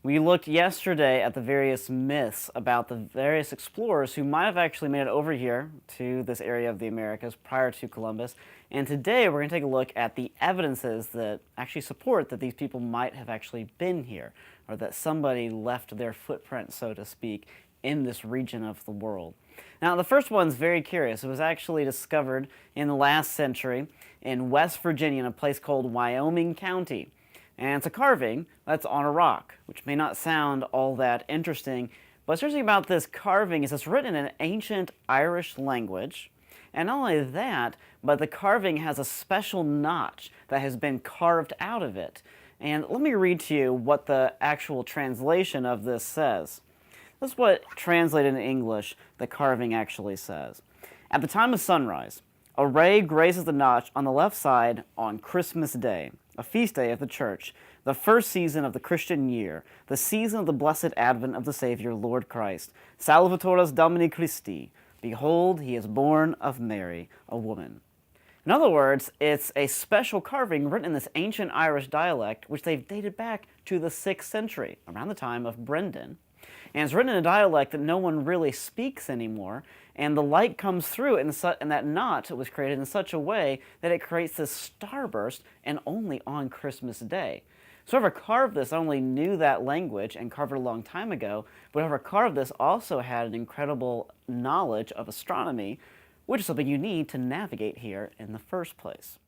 We looked yesterday at the various myths about the various explorers who might have actually made it over here to this area of the Americas prior to Columbus. And today we're going to take a look at the evidences that actually support that these people might have actually been here, or that somebody left their footprint, so to speak, in this region of the world. Now, the first one's very curious. It was actually discovered in the last century in West Virginia in a place called Wyoming County. And it's a carving that's on a rock, which may not sound all that interesting, but what's interesting about this carving is it's written in an ancient Irish language. And not only that, but the carving has a special notch that has been carved out of it. And let me read to you what the actual translation of this says. This is what, translated in English, the carving actually says. At the time of sunrise, a ray grazes the notch on the left side on Christmas Day, a feast day of the Church, the first season of the Christian year, the season of the blessed advent of the Savior, Lord Christ. Salvatores Domini Christi. Behold, he is born of Mary, a woman. In other words, it's a special carving written in this ancient Irish dialect, which they've dated back to the 6th century, around the time of Brendan. And it's written in a dialect that no one really speaks anymore, and the light comes through, and that knot was created in such a way that it creates this starburst, and only on Christmas Day. So whoever carved this not only knew that language and carved it a long time ago, but whoever carved this also had an incredible knowledge of astronomy, which is something you need to navigate here in the first place.